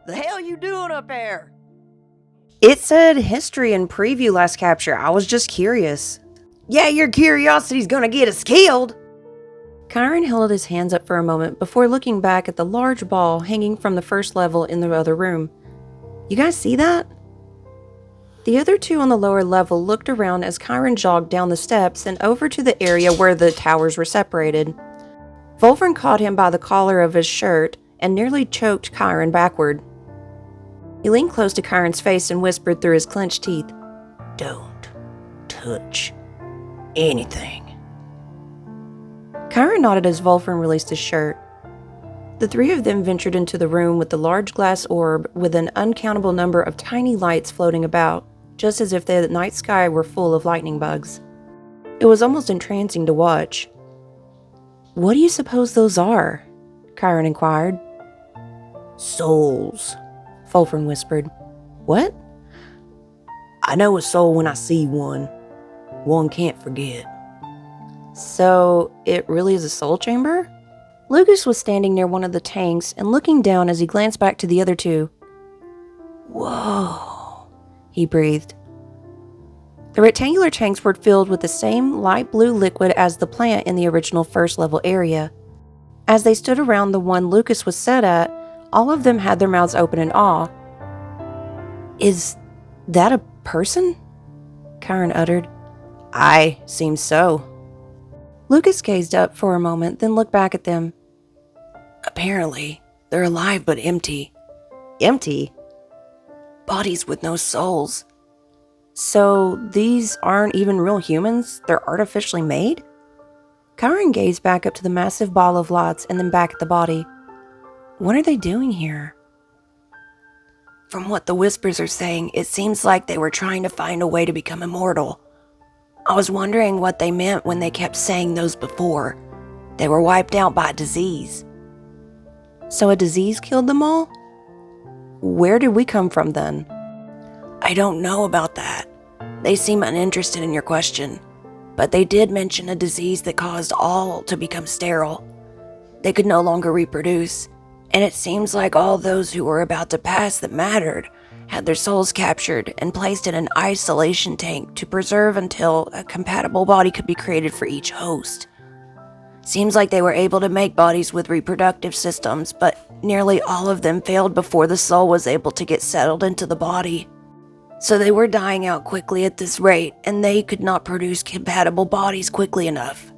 The hell you doing up there? It said history and preview last capture. I was just curious. Yeah, your curiosity's gonna get us killed. Chiron held his hands up for a moment before looking back at the large ball hanging from the first level in the other room. You guys see that? The other two on the lower level looked around as Chiron jogged down the steps and over to the area where the towers were separated. Wolfram caught him by the collar of his shirt and nearly choked Chiron backward. He leaned close to Chiron's face and whispered through his clenched teeth, Don't touch anything. Chiron nodded as Wolfram released his shirt. The three of them ventured into the room with the large glass orb with an uncountable number of tiny lights floating about, just as if the night sky were full of lightning bugs. It was almost entrancing to watch. What do you suppose those are? Chiron inquired. Souls, Wolfram whispered. What? I know a soul when I see one. One can't forget. So, it really is a soul chamber? Lucas was standing near one of the tanks and looking down as he glanced back to the other two. Whoa, he breathed. The rectangular tanks were filled with the same light blue liquid as the plant in the original first level area. As they stood around the one Lucas was set at, all of them had their mouths open in awe. Is that a person? Chiron uttered. Aye, seems so. Lucas gazed up for a moment, then looked back at them. Apparently, they're alive but empty. Empty? Bodies with no souls. So these aren't even real humans? They're artificially made? Chiron gazed back up to the massive ball of lights and then back at the body. What are they doing here? From what the whispers are saying, it seems like they were trying to find a way to become immortal. I was wondering what they meant when they kept saying those before. They were wiped out by disease. So a disease killed them all? Where did we come from then? I don't know about that. They seem uninterested in your question, but they did mention a disease that caused all to become sterile. They could no longer reproduce, and it seems like all those who were about to pass that mattered had their souls captured and placed in an isolation tank to preserve until a compatible body could be created for each host. Seems like they were able to make bodies with reproductive systems, but nearly all of them failed before the soul was able to get settled into the body. So they were dying out quickly at this rate, and they could not produce compatible bodies quickly enough.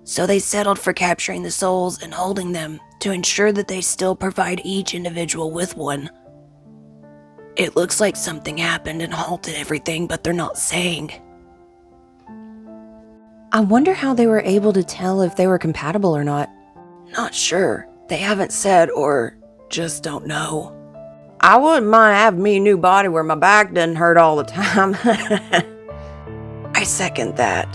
So they settled for capturing the souls and holding them to ensure that they still provide each individual with one. It looks like something happened and halted everything, but they're not saying. I wonder how they were able to tell if they were compatible or not. Not sure. They haven't said or just don't know. I wouldn't mind having me a new body where my back doesn't hurt all the time. I second that.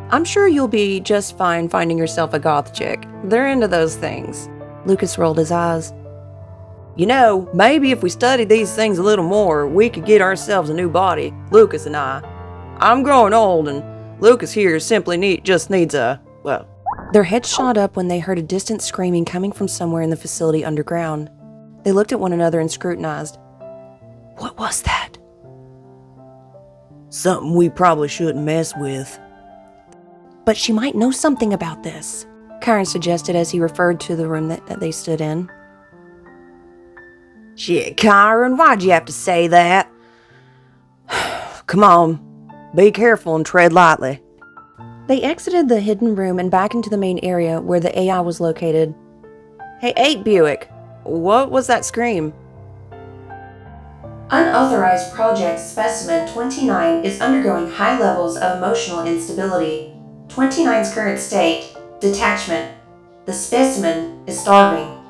I'm sure you'll be just fine finding yourself a goth chick. They're into those things. Lucas rolled his eyes. You know, maybe if we studied these things a little more, we could get ourselves a new body, Lucas and I. I'm growing old, and Lucas here simply just needs a, well... Their heads shot up when they heard a distant screaming coming from somewhere in the facility underground. They looked at one another and scrutinized. What was that? Something we probably shouldn't mess with. But she might know something about this, Chiron suggested as he referred to the room that they stood in. Shit, Chiron, why'd you have to say that? Come on, be careful and tread lightly. They exited the hidden room and back into the main area where the AI was located. Hey, 8 Buick, what was that scream? Unauthorized Project Specimen 29 is undergoing high levels of emotional instability. 29's current state, detachment. The specimen is starving.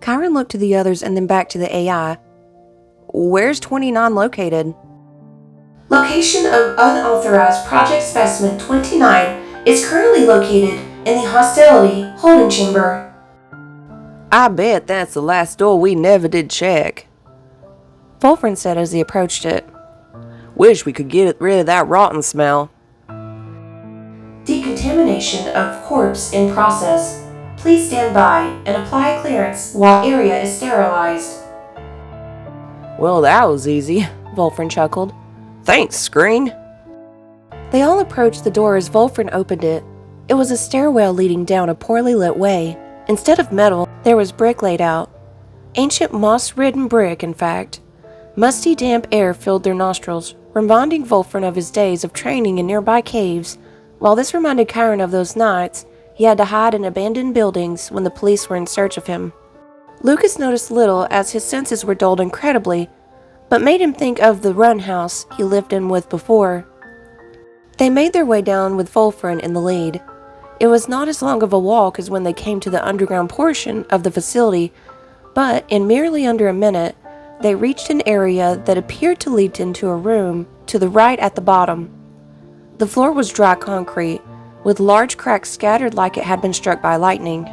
Chiron looked to the others and then back to the AI. Where's 29 located? Location of unauthorized Project Specimen 29 is currently located in the Hostility Holding Chamber. I bet that's the last door we never did check. Wolfram said as he approached it. Wish we could get rid of that rotten smell. Decontamination of corpse in process. Please stand by and apply clearance while area is sterilized. Well, that was easy, Wolfram chuckled. Thanks, Screen. They all approached the door as Wolfram opened it. It was a stairwell leading down a poorly lit way. Instead of metal, there was brick laid out. Ancient moss-ridden brick, in fact. Musty, damp air filled their nostrils, reminding Wolfram of his days of training in nearby caves. While this reminded Chiron of those nights, he had to hide in abandoned buildings when the police were in search of him. Lucas noticed little as his senses were dulled incredibly, but made him think of the run house he lived in with before. They made their way down with Wolfram in the lead. It was not as long of a walk as when they came to the underground portion of the facility, but in merely under a minute, they reached an area that appeared to lead into a room to the right at the bottom. The floor was dry concrete, with large cracks scattered like it had been struck by lightning.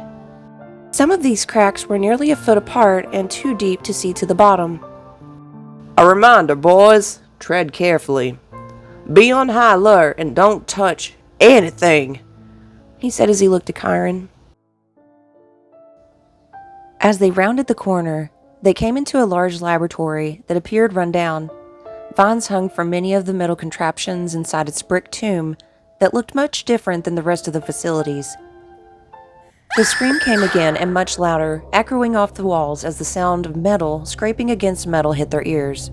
Some of these cracks were nearly a foot apart and too deep to see to the bottom. A reminder, boys, tread carefully. Be on high alert and don't touch anything, he said as he looked at Chiron. As they rounded the corner, they came into a large laboratory that appeared run down. Vines hung from many of the metal contraptions inside its brick tomb that looked much different than the rest of the facilities. The scream came again and much louder, echoing off the walls as the sound of metal scraping against metal hit their ears.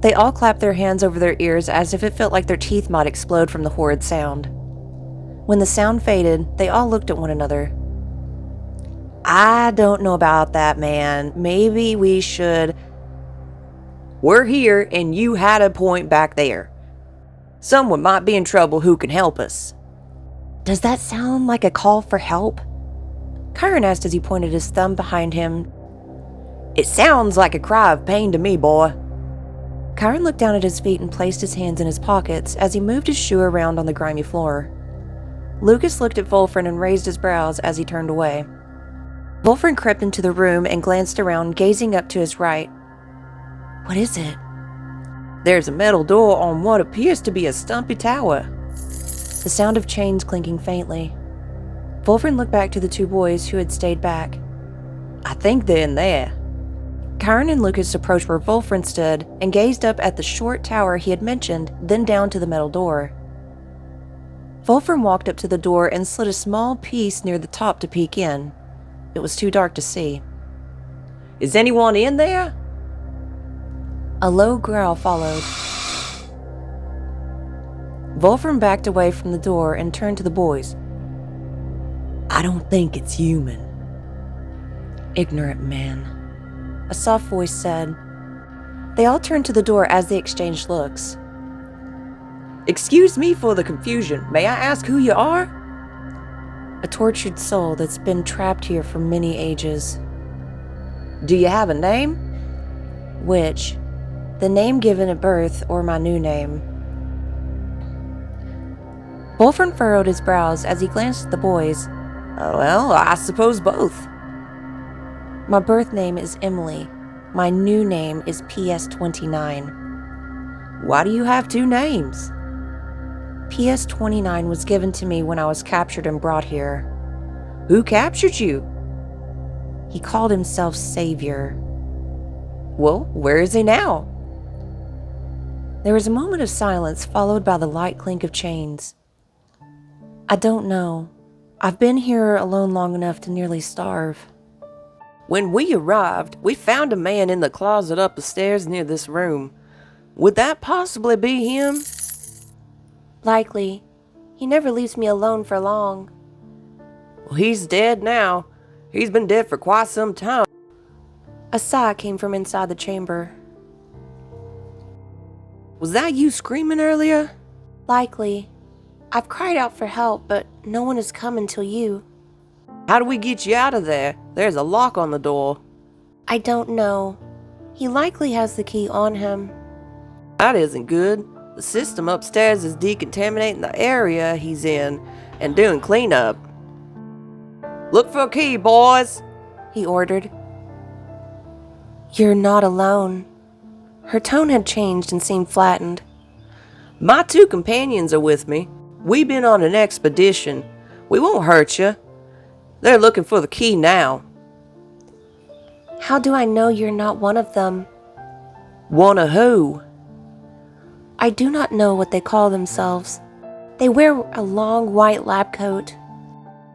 They all clapped their hands over their ears as if it felt like their teeth might explode from the horrid sound. When the sound faded, they all looked at one another. I don't know about that, man. Maybe we should... We're here and you had a point back there. Someone might be in trouble who can help us. Does that sound like a call for help? Chiron asked as he pointed his thumb behind him. It sounds like a cry of pain to me, boy. Chiron looked down at his feet and placed his hands in his pockets as he moved his shoe around on the grimy floor. Lucas looked at Wolfram and raised his brows as he turned away. Wolfram crept into the room and glanced around, gazing up to his right. What is it? There's a metal door on what appears to be a stumpy tower. The sound of chains clinking faintly. Wolfram looked back to the two boys who had stayed back. I think they're in there. Chiron and Lucas approached where Wolfram stood and gazed up at the short tower he had mentioned, then down to the metal door. Wolfram walked up to the door and slid a small piece near the top to peek in. It was too dark to see. Is anyone in there? A low growl followed. Wolfram backed away from the door and turned to the boys. I don't think it's human. Ignorant man, a soft voice said. They all turned to the door as they exchanged looks. Excuse me for the confusion. May I ask who you are? A tortured soul that's been trapped here for many ages. Do you have a name? Which? The name given at birth or my new name? Wolfram furrowed his brows as he glanced at the boys. Well, I suppose both. My birth name is Emily. My new name is PS29. Why do you have two names? PS29 was given to me when I was captured and brought here. Who captured you? He called himself Savior. Well, where is he now? There was a moment of silence followed by the light clink of chains. I don't know. I've been here alone long enough to nearly starve. When we arrived, we found a man in the closet up the stairs near this room. Would that possibly be him? Likely. He never leaves me alone for long. Well, he's dead now. He's been dead for quite some time. A sigh came from inside the chamber. Was that you screaming earlier? Likely. I've cried out for help, but no one has come until you. How do we get you out of there? There's a lock on the door. I don't know. He likely has the key on him. That isn't good. The system upstairs is decontaminating the area he's in and doing cleanup. Look for a key, boys, he ordered. You're not alone. Her tone had changed and seemed flattened. My 2 companions are with me. We've been on an expedition. We won't hurt you. They're looking for the key now. How do I know you're not one of them? One of who? I do not know what they call themselves. They wear a long white lab coat.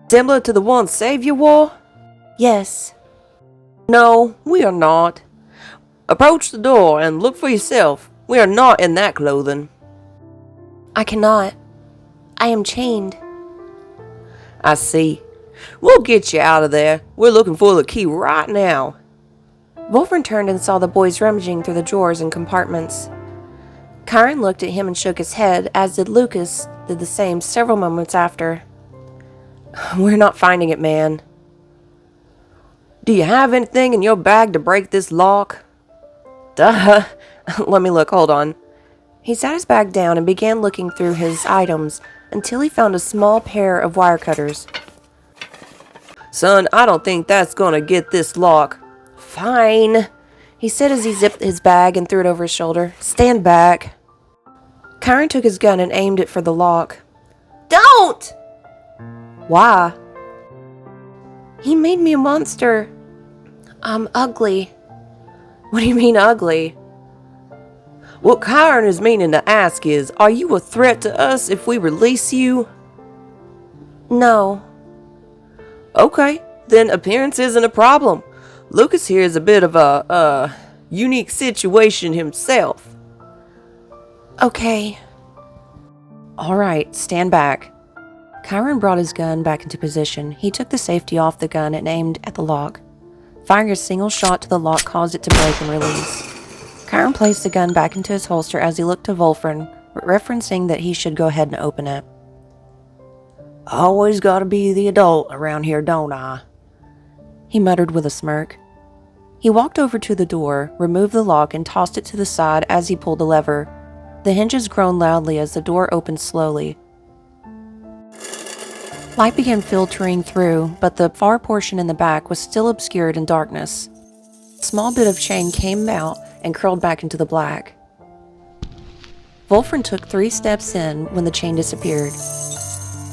Similar to the one Savior wore? Yes. No, we are not. Approach the door and look for yourself. We are not in that clothing. I cannot. I am chained. I see. We'll get you out of there. We're looking for the key right now. Wolfram turned and saw the boys rummaging through the drawers and compartments. Kyron looked at him and shook his head, as did Lucas did the same several moments after. We're not finding it, man. Do you have anything in your bag to break this lock? Duh. Let me look, hold on. He sat his bag down and began looking through his items until he found a small pair of wire cutters. Son, I don't think that's gonna get this lock. Fine, he said as he zipped his bag and threw it over his shoulder. Stand back. Kyron took his gun and aimed it for the lock. Don't! Why? He made me a monster. I'm ugly. What do you mean ugly? What Kyron is meaning to ask is, are you a threat to us if we release you? No. Okay, then appearance isn't a problem. Lucas here is a bit of a, unique situation himself. Okay. All right, stand back. Kyron brought his gun back into position. He took the safety off the gun and aimed at the lock. Firing a single shot to the lock caused it to break and release. Kyron placed the gun back into his holster as he looked to Wolfram, referencing that he should go ahead and open it. Always gotta be the adult around here, don't I? He muttered with a smirk. He walked over to the door, removed the lock, and tossed it to the side as he pulled the lever. The hinges groaned loudly as the door opened slowly. Light began filtering through, but the far portion in the back was still obscured in darkness. A small bit of chain came out and curled back into the black. Wolfram took 3 steps in when the chain disappeared.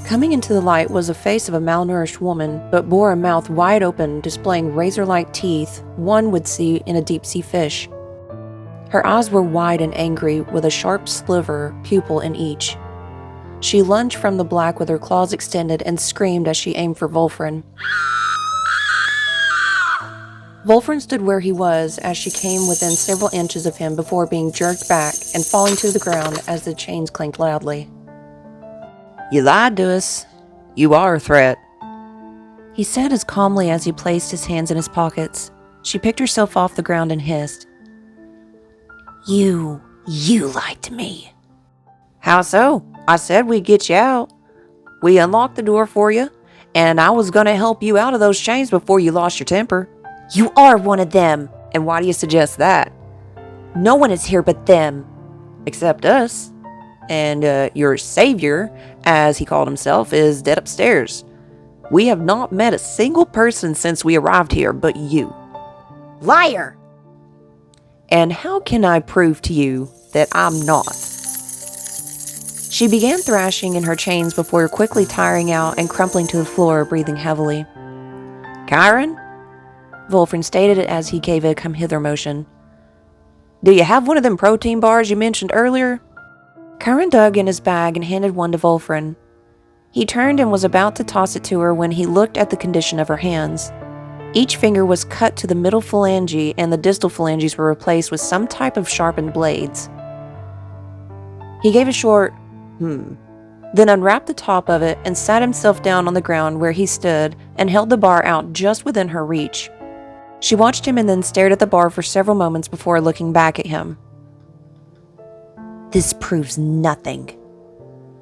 Coming into the light was the face of a malnourished woman, but bore a mouth wide open, displaying razor-like teeth one would see in a deep-sea fish. Her eyes were wide and angry, with a sharp sliver pupil in each. She lunged from the black with her claws extended and screamed as she aimed for Wolfram. Wolfram stood where he was as she came within several inches of him before being jerked back and falling to the ground as the chains clanked loudly. You lied to us. You are a threat. He said as calmly as he placed his hands in his pockets. She picked herself off the ground and hissed. You lied to me. How so? I said we'd get you out. We unlocked the door for you, and I was gonna help you out of those chains before you lost your temper. You are one of them. And why do you suggest that? No one is here but them. Except us. And your savior, as he called himself, is dead upstairs. We have not met a single person since we arrived here but you. Liar! And how can I prove to you that I'm not? She began thrashing in her chains before quickly tiring out and crumpling to the floor, breathing heavily. Kyron? Wolfram stated it as he gave a come-hither motion. Do you have one of them protein bars you mentioned earlier? Kyron dug in his bag and handed one to Wolfram. He turned and was about to toss it to her when he looked at the condition of her hands. Each finger was cut to the middle phalange and the distal phalanges were replaced with some type of sharpened blades. He gave a short, then unwrapped the top of it and sat himself down on the ground where he stood and held the bar out just within her reach. She watched him and then stared at the bar for several moments before looking back at him. This proves nothing.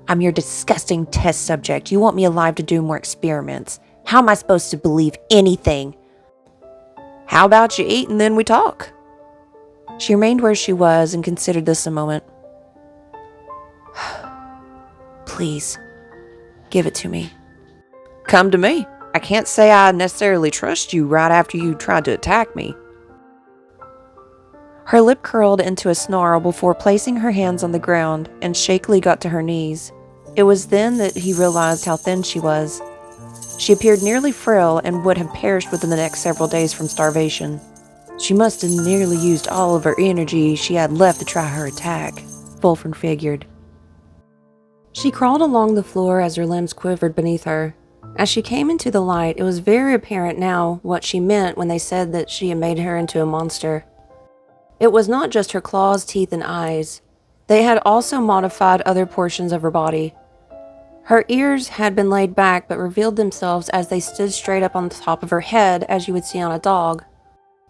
I'm your disgusting test subject. You want me alive to do more experiments. How am I supposed to believe anything? How about you eat and then we talk? She remained where she was and considered this a moment. Please, give it to me. Come to me. I can't say I necessarily trust you right after you tried to attack me. Her lip curled into a snarl before placing her hands on the ground and shakily got to her knees. It was then that he realized how thin she was. She appeared nearly frail and would have perished within the next several days from starvation. She must have nearly used all of her energy she had left to try her attack, Wolfram figured. She crawled along the floor as her limbs quivered beneath her. As she came into the light, it was very apparent now what she meant when they said that she had made her into a monster. It was not just her claws, teeth, and eyes. They had also modified other portions of her body. Her ears had been laid back but revealed themselves as they stood straight up on the top of her head, as you would see on a dog.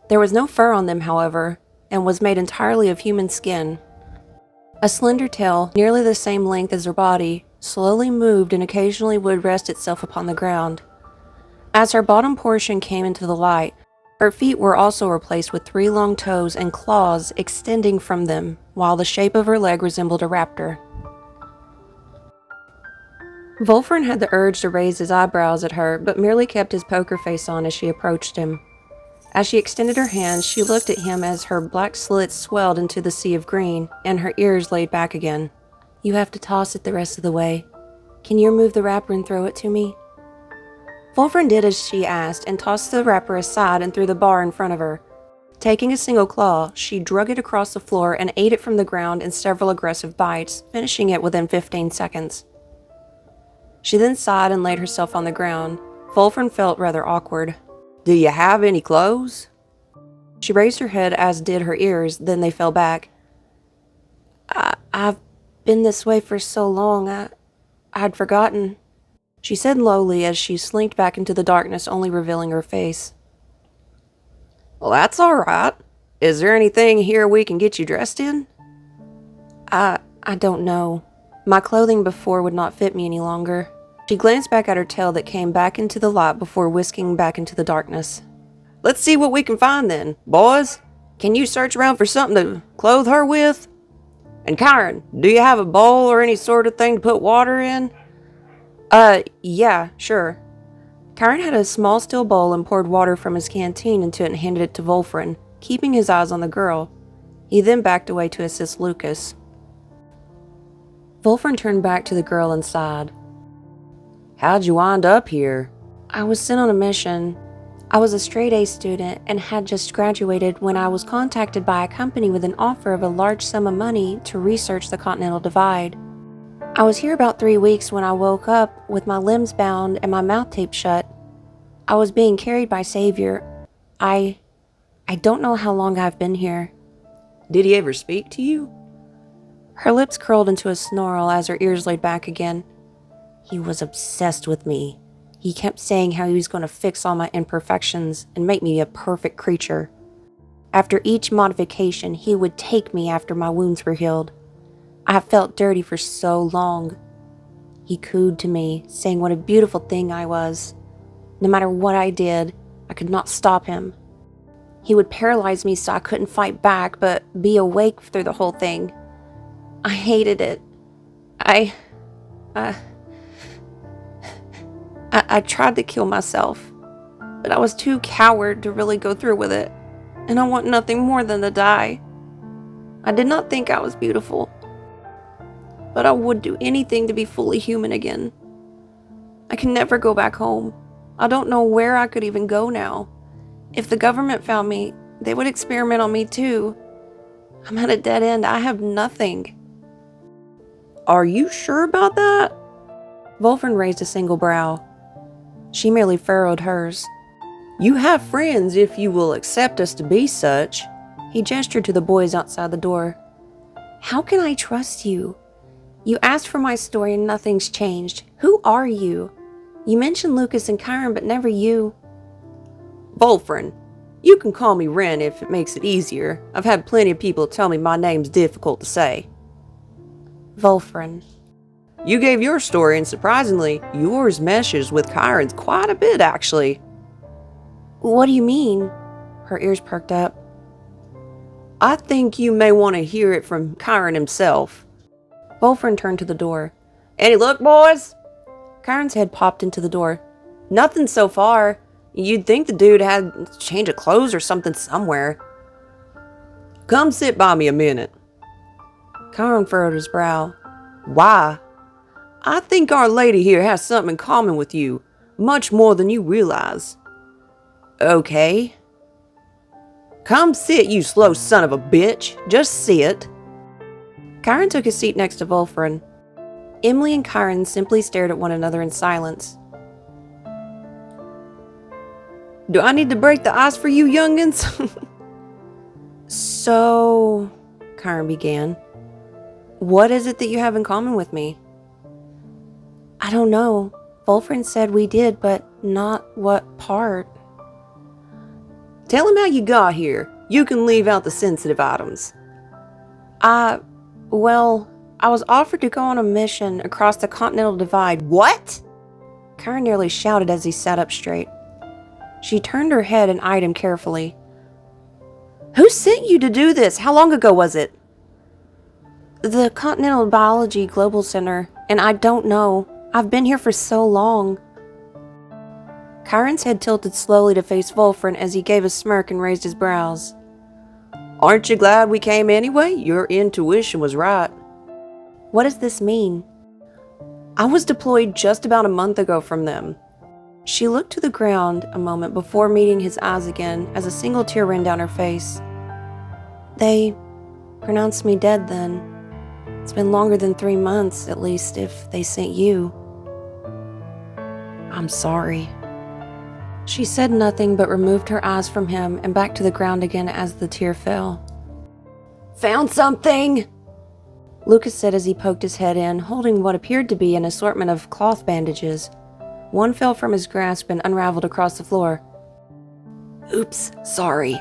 There was no fur on them, however, and was made entirely of human skin. A slender tail, nearly the same length as her body, slowly moved and occasionally would rest itself upon the ground. As her bottom portion came into the light, her feet were also replaced with 3 long toes and claws extending from them, while the shape of her leg resembled a raptor. Wolfram had the urge to raise his eyebrows at her, but merely kept his poker face on as she approached him. As she extended her hands, she looked at him as her black slits swelled into the sea of green, and her ears laid back again. "You have to toss it the rest of the way. Can you remove the wrapper and throw it to me?" Wolfram did as she asked and tossed the wrapper aside and threw the bar in front of her. Taking a single claw, she drug it across the floor and ate it from the ground in several aggressive bites, finishing it within 15 seconds. She then sighed and laid herself on the ground. Wolfram felt rather awkward. Do you have any clothes? She raised her head, as did her ears, then they fell back. I've been this way for so long, I'd forgotten," she said lowly as she slinked back into the darkness, only revealing her face. Well, that's all right. Is there anything here we can get you dressed in? I don't know. My clothing before would not fit me any longer. She glanced back at her tail that came back into the light before whisking back into the darkness. Let's see what we can find then. Boys, can you search around for something to clothe her with? And Kyron, do you have a bowl or any sort of thing to put water in? Yeah, sure. Kyron had a small steel bowl and poured water from his canteen into it and handed it to Wolfram, keeping his eyes on the girl. He then backed away to assist Lucas. Wolfram turned back to the girl and sighed. How'd you wind up here? I was sent on a mission. I was a straight-A student and had just graduated when I was contacted by a company with an offer of a large sum of money to research the Continental Divide. I was here about 3 weeks when I woke up with my limbs bound and my mouth taped shut. I was being carried by Savior. I don't know how long I've been here. Did he ever speak to you? Her lips curled into a snarl as her ears laid back again. He was obsessed with me. He kept saying how he was going to fix all my imperfections and make me a perfect creature. After each modification, he would take me after my wounds were healed. I have felt dirty for so long. He cooed to me, saying what a beautiful thing I was. No matter what I did, I could not stop him. He would paralyze me so I couldn't fight back, but be awake through the whole thing. I hated it. I tried to kill myself, but I was too coward to really go through with it, and I want nothing more than to die. I did not think I was beautiful, but I would do anything to be fully human again. I can never go back home. I don't know where I could even go now. If the government found me, they would experiment on me too. I'm at a dead end. I have nothing. Are you sure about that? Wolfram raised a single brow. She merely furrowed hers. You have friends if you will accept us to be such. He gestured to the boys outside the door. How can I trust you? You asked for my story and nothing's changed. Who are you? You mentioned Lucas and Kyron, but never you. Wolfram, you can call me Ren if it makes it easier. I've had plenty of people tell me my name's difficult to say. Wolfram. You gave your story, and surprisingly, yours meshes with Kyron's quite a bit, actually. What do you mean? Her ears perked up. I think you may want to hear it from Kyron himself. Wolfram turned to the door. Any luck, boys? Kyron's head popped into the door. Nothing so far. You'd think the dude had a change of clothes or something somewhere. Come sit by me a minute. Chiron furrowed his brow. Why? I think our lady here has something in common with you, much more than you realize. Okay. Come sit, you slow son of a bitch. Just sit. Chiron took his seat next to Wolfrin. Emily and Chiron simply stared at one another in silence. Do I need to break the ice for you youngins? So, Chiron began, what is it that you have in common with me? I don't know. Wolfrin said we did, but not what part. Tell him how you got here. You can leave out the sensitive items. Well, I was offered to go on a mission across the Continental Divide. What? Chiron nearly shouted as he sat up straight. She turned her head and eyed him carefully. Who sent you to do this? How long ago was it? The Continental Biology Global Center, and I don't know. I've been here for so long. Chiron's head tilted slowly to face Wolfrin as he gave a smirk and raised his brows. Aren't you glad we came anyway? Your intuition was right. What does this mean? I was deployed just about a month ago from them. She looked to the ground a moment before meeting his eyes again as a single tear ran down her face. They pronounced me dead then. It's been longer than 3 months, at least, if they sent you. I'm sorry. She said nothing but removed her eyes from him and back to the ground again as the tear fell. Found something? Lucas said as he poked his head in, holding what appeared to be an assortment of cloth bandages. One fell from his grasp and unraveled across the floor. Oops, sorry.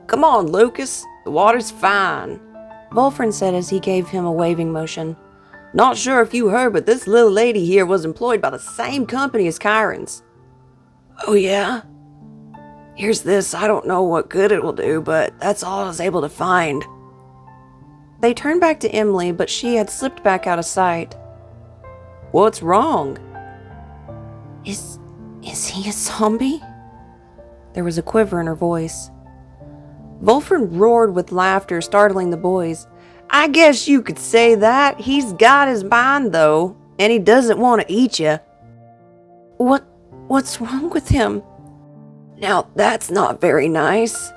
Come on, Lucas. The water's fine. Wolfrin said as he gave him a waving motion. Not sure if you heard, but this little lady here was employed by the same company as Chiron's. Oh, yeah? Here's this. I don't know what good it will do, but that's all I was able to find. They turned back to Emily, but she had slipped back out of sight. What's wrong? Is he a zombie? There was a quiver in her voice. Wolfrin roared with laughter, startling the boys. I guess you could say that. He's got his mind, though, and he doesn't want to eat you. What's wrong with him? Now, that's not very nice.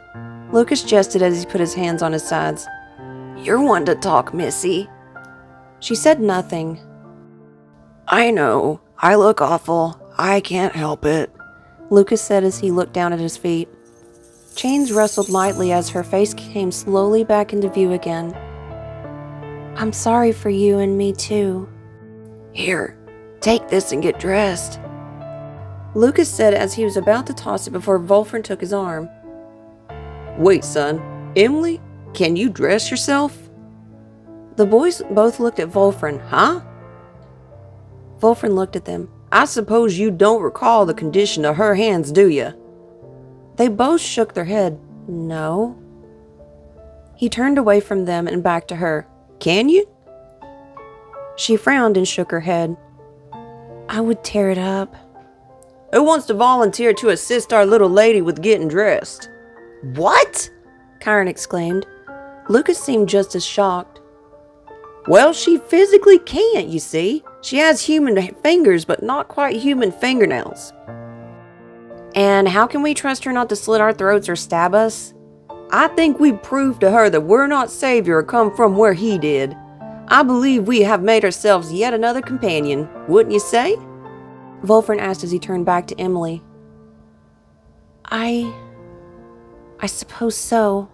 Lucas jested as he put his hands on his sides. You're one to talk, Missy. She said nothing. I know. I look awful. I can't help it, Lucas said as he looked down at his feet. Chains rustled lightly as her face came slowly back into view again. I'm sorry for you and me too. Here, take this and get dressed, Lucas said as he was about to toss it before Wolfrin took his arm. Wait, son. Emily, can you dress yourself? The boys both looked at Wolfrin. Huh? Wolfrin looked at them. I suppose you don't recall the condition of her hands, do you? They both shook their head. No. He turned away from them and back to her. Can you? She frowned and shook her head. I would tear it up. Who wants to volunteer to assist our little lady with getting dressed? What? Chiron exclaimed. Lucas seemed just as shocked. Well, she physically can't, you see. She has human fingers, but not quite human fingernails. And how can we trust her not to slit our throats or stab us? I think we proved to her that we're not savior or come from where he did. I believe we have made ourselves yet another companion, wouldn't you say? Wolfrin asked as he turned back to Emily. I suppose so.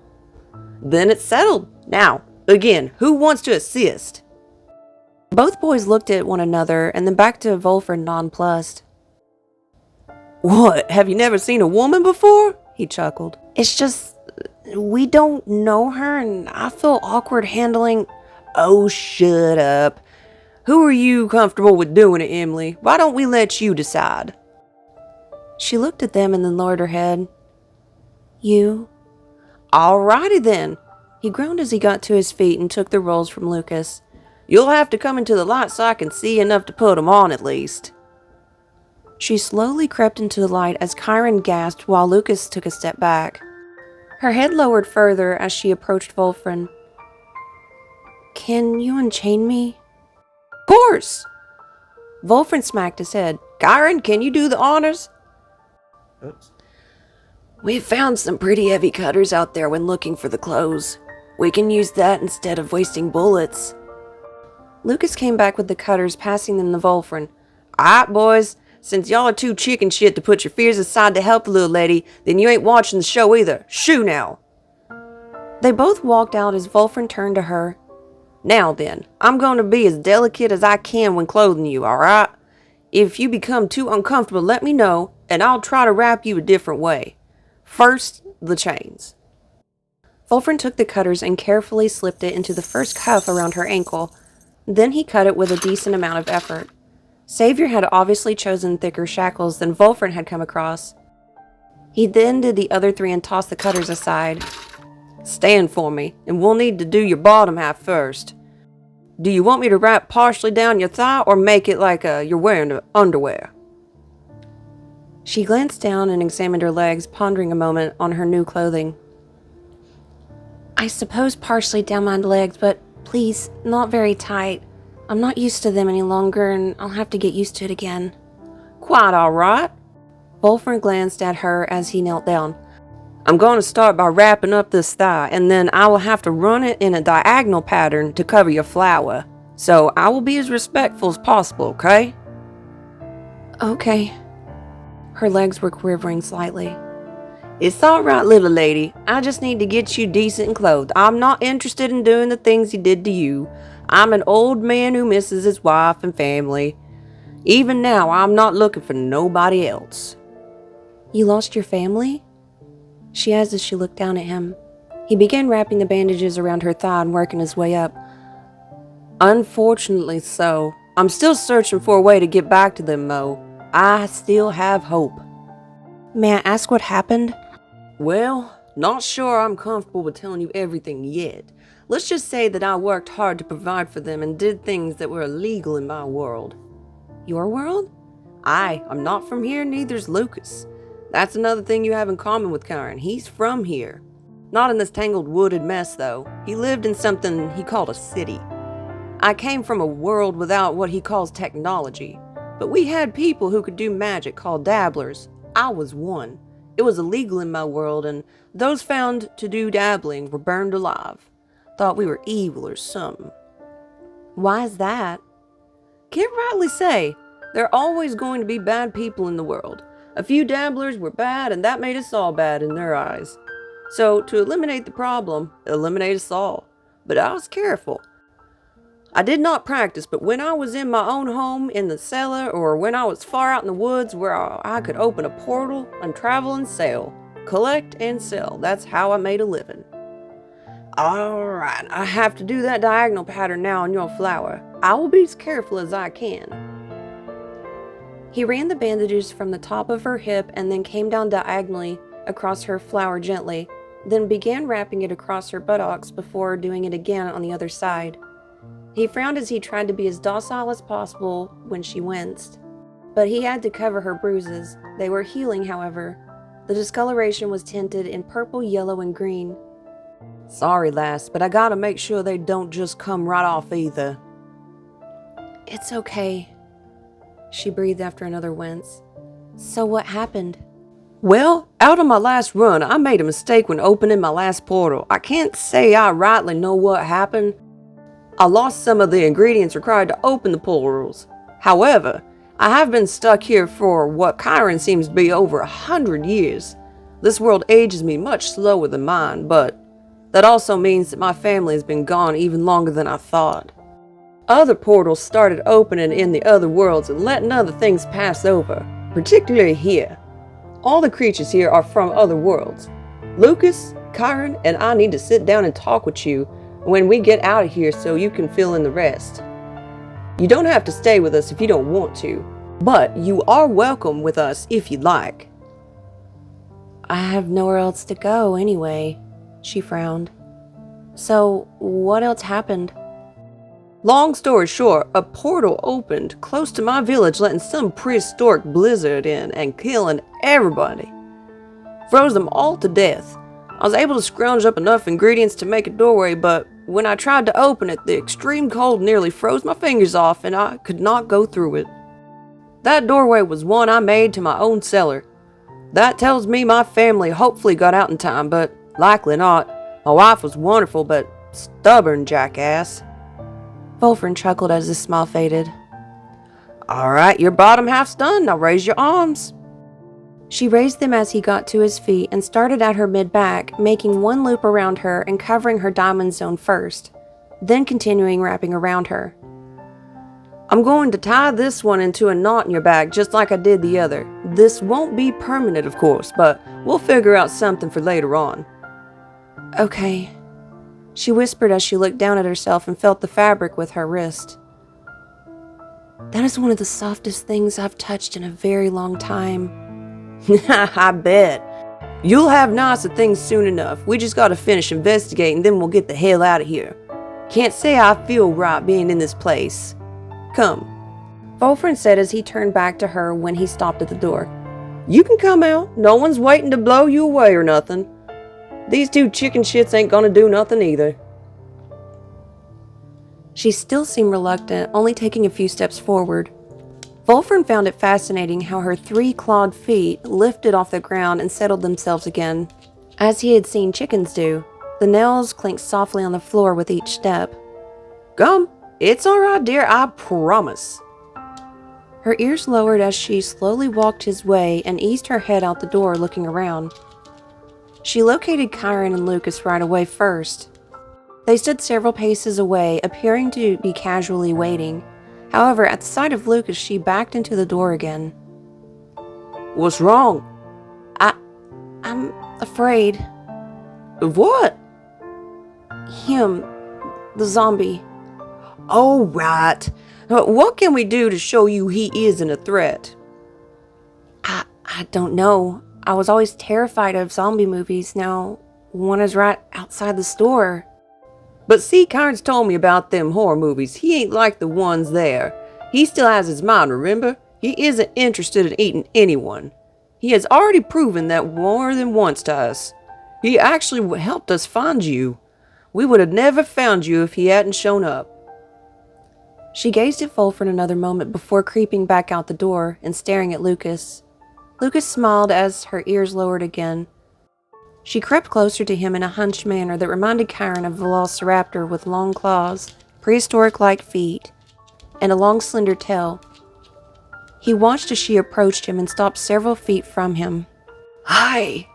Then it's settled. Now, again, who wants to assist? Both boys looked at one another and then back to Wolfrin nonplussed. What, have you never seen a woman before? He chuckled. It's just, we don't know her and I feel awkward handling... Oh, shut up. Who are you comfortable with doing it, Emily? Why don't we let you decide? She looked at them and then lowered her head. You? Alrighty then. He groaned as he got to his feet and took the rolls from Lucas. You'll have to come into the light so I can see enough to put 'em on at least. She slowly crept into the light as Chiron gasped while Lucas took a step back. Her head lowered further as she approached Wolfram. Can you unchain me? Of course! Wolfram smacked his head. Chiron, can you do the honors? Oops. We found some pretty heavy cutters out there when looking for the clothes. We can use that instead of wasting bullets. Lucas came back with the cutters, passing them to Wolfram. Alright, boys. Since y'all are too chicken shit to put your fears aside to help the little lady, then you ain't watching the show either. Shoo now! They both walked out as Wolfram turned to her. Now then, I'm going to be as delicate as I can when clothing you, alright? If you become too uncomfortable, let me know, and I'll try to wrap you a different way. First, the chains. Wolfram took the cutters and carefully slipped it into the first cuff around her ankle. Then he cut it with a decent amount of effort. Xavier had obviously chosen thicker shackles than Wolfram had come across. He then did the other three and tossed the cutters aside. Stand for me, and we'll need to do your bottom half first. Do you want me to wrap partially down your thigh or make it like you're wearing underwear? She glanced down and examined her legs, pondering a moment on her new clothing. I suppose partially down my legs, but please, not very tight. I'm not used to them any longer, and I'll have to get used to it again. Quite all right. Wolfram glanced at her as he knelt down. I'm going to start by wrapping up this thigh, and then I will have to run it in a diagonal pattern to cover your flower. So I will be as respectful as possible, okay? Okay. Her legs were quivering slightly. It's all right, little lady. I just need to get you decent and clothed. I'm not interested in doing the things he did to you. I'm an old man who misses his wife and family. Even now, I'm not looking for nobody else. You lost your family? She asked as she looked down at him. He began wrapping the bandages around her thigh and working his way up. Unfortunately so. I'm still searching for a way to get back to them, Mo. I still have hope. May I ask what happened? Well, not sure I'm comfortable with telling you everything yet. Let's just say that I worked hard to provide for them and did things that were illegal in my world. Your world? I'm not from here, neither's Lucas. That's another thing you have in common with Chiron. He's from here. Not in this tangled wooded mess, though. He lived in something he called a city. I came from a world without what he calls technology, but we had people who could do magic called dabblers. I was one. It was illegal in my world, and those found to do dabbling were burned alive. Thought we were evil or something. Why is that? Can't rightly say. There are always going to be bad people in the world. A few dabblers were bad, and that made us all bad in their eyes. So, to eliminate the problem, eliminate us all. But I was careful. I did not practice, but when I was in my own home, in the cellar, or when I was far out in the woods where I could open a portal and travel and sell, collect and sell, that's how I made a living. Alright, I have to do that diagonal pattern now on your flower. I will be as careful as I can. He ran the bandages from the top of her hip and then came down diagonally across her flower gently, then began wrapping it across her buttocks before doing it again on the other side. He frowned as he tried to be as docile as possible when she winced, but he had to cover her bruises. They were healing, however. The discoloration was tinted in purple, yellow, and green. Sorry, lass, but I gotta make sure they don't just come right off either. It's okay, she breathed after another wince. So what happened? Well, out on my last run, I made a mistake when opening my last portal. I can't say I rightly know what happened. I lost some of the ingredients required to open the portals. However, I have been stuck here for what Chiron seems to be over 100 years. This world ages me much slower than mine, but that also means that my family has been gone even longer than I thought. Other portals started opening in the other worlds and letting other things pass over, particularly here. All the creatures here are from other worlds. Lucas, Chiron, and I need to sit down and talk with you when we get out of here so you can fill in the rest. You don't have to stay with us if you don't want to, but you are welcome with us if you'd like. I have nowhere else to go anyway, she frowned. So, what else happened? Long story short, a portal opened close to my village, letting some prehistoric blizzard in and killing everybody. Froze them all to death. I was able to scrounge up enough ingredients to make a doorway, but when I tried to open it, the extreme cold nearly froze my fingers off and I could not go through it. That doorway was one I made to my own cellar. That tells me my family hopefully got out in time, but likely not. My wife was wonderful, but stubborn jackass. Wolfram chuckled as his smile faded. All right, your bottom half's done. Now raise your arms. She raised them as he got to his feet and started at her mid-back, making one loop around her and covering her diamond zone first, then continuing wrapping around her. I'm going to tie this one into a knot in your back just like I did the other. This won't be permanent, of course, but we'll figure out something for later on. Okay, she whispered as she looked down at herself and felt the fabric with her wrist. That is one of the softest things I've touched in a very long time. I bet. You'll have nicer things soon enough. We just gotta finish investigating, then we'll get the hell out of here. Can't say I feel right being in this place. Come. Wolfram said as he turned back to her when he stopped at the door. You can come out. No one's waiting to blow you away or nothing. These two chicken shits ain't gonna do nothing either. She still seemed reluctant, only taking a few steps forward. Wolfram found it fascinating how her 3 clawed feet lifted off the ground and settled themselves again. As he had seen chickens do, the nails clinked softly on the floor with each step. Come. It's alright, dear, I promise. Her ears lowered as she slowly walked his way and eased her head out the door, looking around. She located Kyron and Lucas right away first. They stood several paces away, appearing to be casually waiting. However, at the sight of Lucas, she backed into the door again. What's wrong? I'm afraid. Of what? Him. The zombie. Oh, right. What can we do to show you he isn't a threat? I don't know. I was always terrified of zombie movies. Now, one is right outside the store. But see, Kyron's told me about them horror movies. He ain't like the ones there. He still has his mind, remember? He isn't interested in eating anyone. He has already proven that more than once to us. He actually helped us find you. We would have never found you if he hadn't shown up. She gazed at Wolfram another moment before creeping back out the door and staring at Lucas. Lucas smiled as her ears lowered again. She crept closer to him in a hunched manner that reminded Kyron of a velociraptor with long claws, prehistoric-like feet, and a long slender tail. He watched as she approached him and stopped several feet from him. Hi!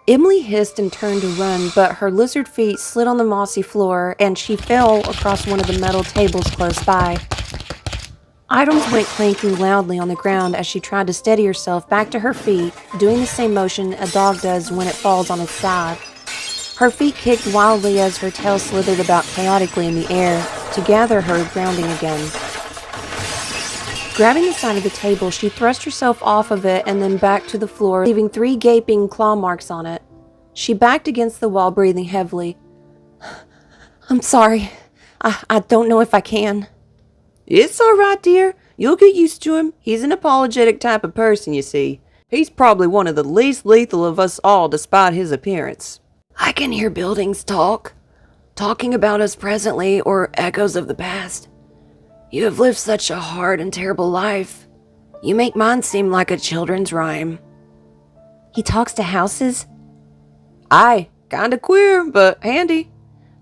Emily hissed and turned to run, but her lizard feet slid on the mossy floor and she fell across one of the metal tables close by. Items went clanking loudly on the ground as she tried to steady herself back to her feet, doing the same motion a dog does when it falls on its side. Her feet kicked wildly as her tail slithered about chaotically in the air to gather her grounding again. Grabbing the side of the table, she thrust herself off of it and then back to the floor, leaving 3 gaping claw marks on it. She backed against the wall, breathing heavily. I'm sorry. I don't know if I can. It's all right, dear. You'll get used to him. He's an apologetic type of person, you see. He's probably one of the least lethal of us all, despite his appearance. I can hear buildings talking about us presently or echoes of the past. You have lived such a hard and terrible life. You make mine seem like a children's rhyme. He talks to houses? Aye, kinda queer, but handy.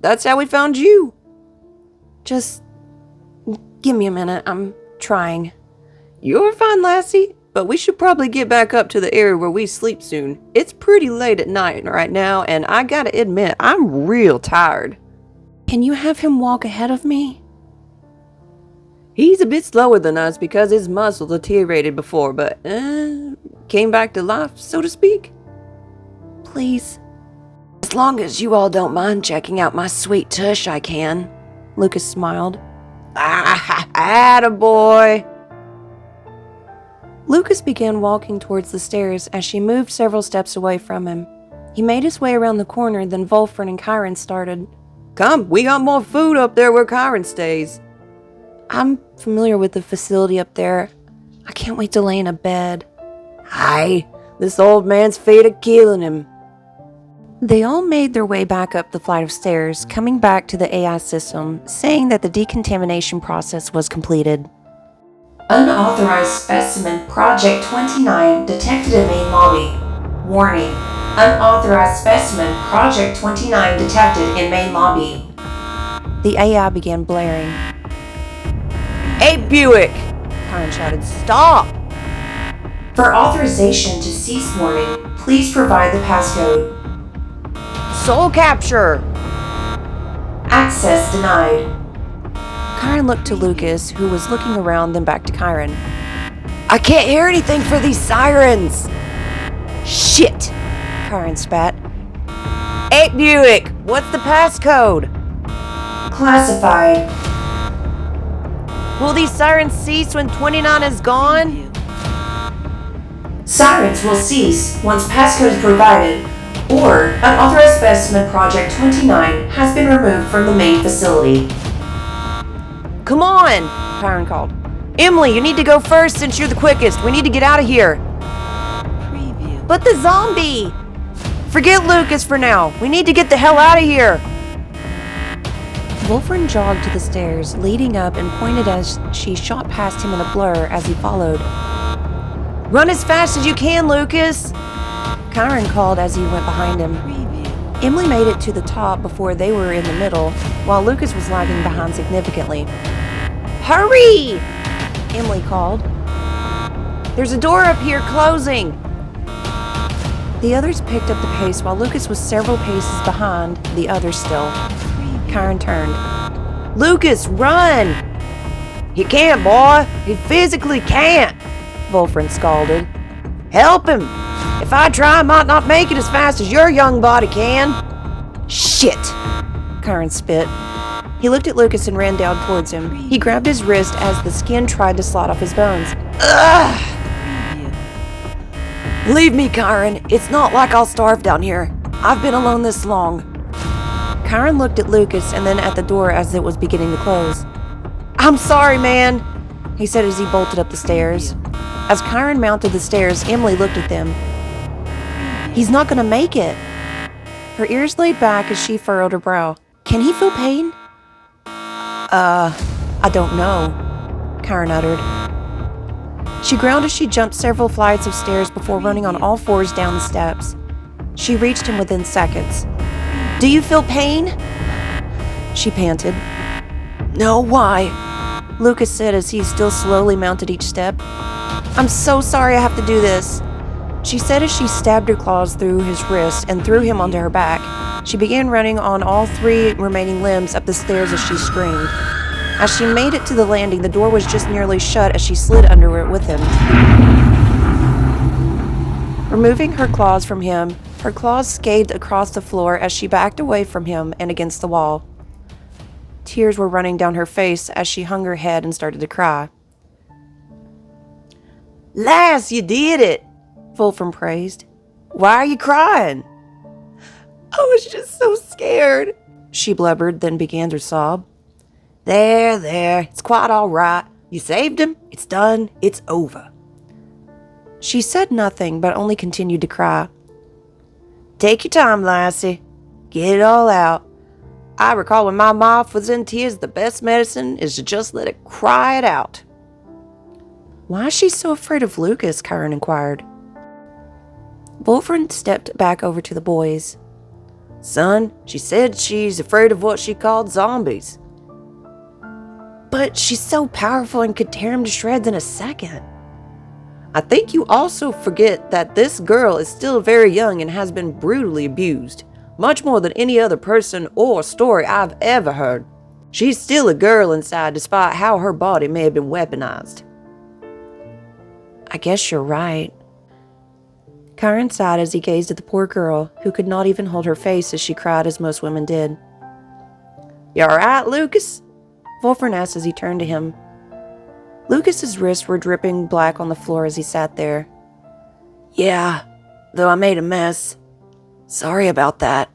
That's how we found you. Just give me a minute. I'm trying. You're fine, lassie, but we should probably get back up to the area where we sleep soon. It's pretty late at night right now, and I gotta admit, I'm real tired. Can you have him walk ahead of me? He's a bit slower than us because his muscles deteriorated before, but came back to life, so to speak. Please. As long as you all don't mind checking out my sweet tush, I can. Lucas smiled. Attaboy. Lucas began walking towards the stairs as she moved several steps away from him. He made his way around the corner, then Wolfram and Kyron started. Come, we got more food up there where Kyron stays. I'm familiar with the facility up there. I can't wait to lay in a bed. Aye, this old man's fate of killing him. They all made their way back up the flight of stairs, coming back to the AI system, saying that the decontamination process was completed. Unauthorized specimen Project 29 detected in main lobby. Warning. Unauthorized specimen Project 29 detected in main lobby. The AI began blaring. Hey, Buick! Karen shouted, Stop! For authorization to cease warning, please provide the passcode. Soul capture! Access denied. Karen looked to Lucas, who was looking around, then back to Kyron. I can't hear anything for these sirens! Shit! Karen spat. Hey, Buick! What's the passcode? Classified. Will these sirens cease when 29 is gone? Sirens will cease once passcode is provided, or unauthorized specimen Project 29 has been removed from the main facility. Come on! Karen called. Emily, you need to go first since you're the quickest. We need to get out of here. Preview. But the zombie! Forget Lucas for now. We need to get the hell out of here. Wolfram jogged to the stairs, leading up, and pointed as she shot past him in a blur as he followed. Run as fast as you can, Lucas! Kyron called as he went behind him. Preview. Emily made it to the top before they were in the middle, while Lucas was lagging behind significantly. Hurry! Emily called. There's a door up here closing. The others picked up the pace while Lucas was several paces behind the others still. Kyron turned. Lucas, run! He can't, boy. He physically can't. Wolfram scalded. Help him. If I try, I might not make it as fast as your young body can. Shit. Kyron spit. He looked at Lucas and ran down towards him. He grabbed his wrist as the skin tried to slide off his bones. Ugh! Preview. Leave me, Kyron. It's not like I'll starve down here. I've been alone this long. Kyron looked at Lucas and then at the door as it was beginning to close. I'm sorry, man, he said as he bolted up the stairs. As Kyron mounted the stairs, Emily looked at them. He's not going to make it. Her ears laid back as she furrowed her brow. Can he feel pain? I don't know, Kyron uttered. She groaned as she jumped several flights of stairs before running on all fours down the steps. She reached him within seconds. Do you feel pain? She panted. No, why? Lucas said as he still slowly mounted each step. I'm so sorry I have to do this, she said as she stabbed her claws through his wrist and threw him onto her back. She began running on all three remaining limbs up the stairs as she screamed. As she made it to the landing, the door was just nearly shut as she slid under it with him. Removing her claws from him, her claws scathed across the floor as she backed away from him and against the wall. Tears were running down her face as she hung her head and started to cry. Lass, you did it! Wolfram praised. Why are you crying? I was just so scared, she blubbered, then began to sob. There, it's quite all right. You saved him, it's done, it's over. She said nothing, but only continued to cry. Take your time, lassie. Get it all out. I recall when my mouth was in tears, the best medicine is to just let it cry it out. Why is she so afraid of Lucas? Kyron inquired. Wolfram stepped back over to the boys. Son, she said she's afraid of what she called zombies. But she's so powerful and could tear him to shreds in a second. I think you also forget that this girl is still very young and has been brutally abused, much more than any other person or story I've ever heard. She's still a girl inside despite how her body may have been weaponized. I guess you're right. Kyron sighed as he gazed at the poor girl, who could not even hold her face as she cried as most women did. You alright, Lucas? Wolfram asked as he turned to him. Lucas's wrists were dripping black on the floor as he sat there. Yeah, though I made a mess. Sorry about that.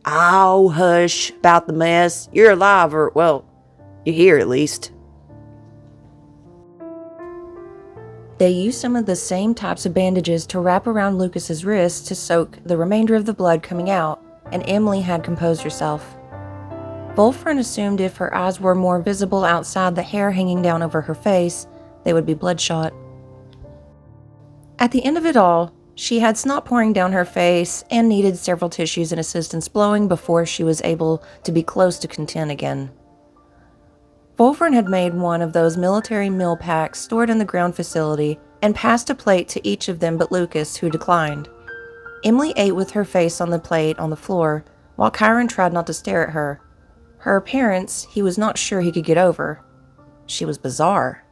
Oh, hush about the mess. You're alive, or, well, you're here at least. They used some of the same types of bandages to wrap around Lucas's wrists to soak the remainder of the blood coming out, and Emily had composed herself. Wolfram assumed if her eyes were more visible outside the hair hanging down over her face, they would be bloodshot. At the end of it all, she had snot pouring down her face and needed several tissues and assistance blowing before she was able to be close to content again. Wolfram had made one of those military meal packs stored in the ground facility and passed a plate to each of them but Lucas, who declined. Emily ate with her face on the plate on the floor, while Chiron tried not to stare at her. Her appearance, he was not sure he could get over. She was bizarre.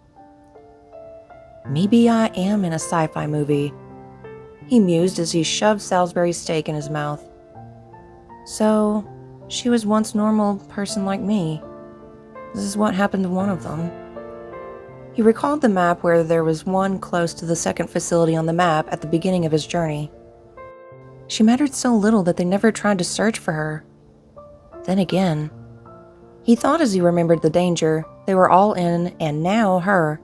Maybe I am in a sci-fi movie, he mused as he shoved Salisbury steak in his mouth. So, she was once a normal person like me. This is what happened to one of them. He recalled the map where there was one close to the second facility on the map at the beginning of his journey. She mattered so little that they never tried to search for her. Then again, he thought as he remembered the danger they were all in, and now her.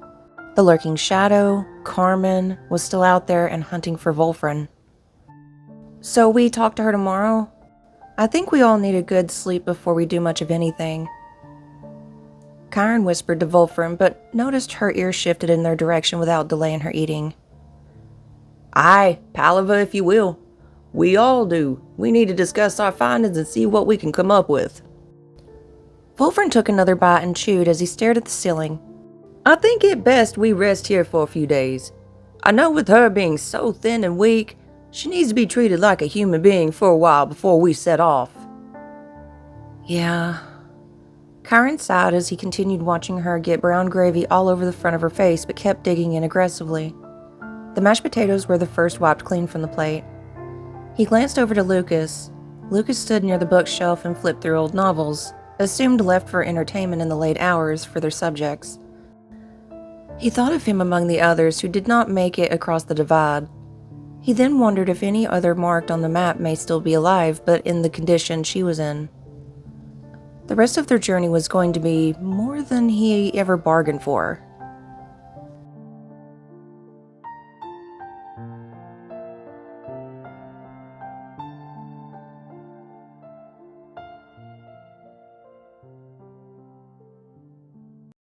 The lurking shadow, Carmen, was still out there and hunting for Wolfram. So we talk to her tomorrow? I think we all need a good sleep before we do much of anything. Chiron whispered to Wolfram, but noticed her ears shifted in their direction without delay in her eating. Aye, palaver if you will. We all do. We need to discuss our findings and see what we can come up with. Wolfram took another bite and chewed as he stared at the ceiling. I think it best we rest here for a few days. I know with her being so thin and weak, she needs to be treated like a human being for a while before we set off. Yeah. Chiron sighed as he continued watching her get brown gravy all over the front of her face but kept digging in aggressively. The mashed potatoes were the first wiped clean from the plate. He glanced over to Lucas. Lucas stood near the bookshelf and flipped through old novels, assumed left for entertainment in the late hours for their subjects. He thought of him among the others who did not make it across the divide. He then wondered if any other marked on the map may still be alive, but in the condition she was in. The rest of their journey was going to be more than he ever bargained for.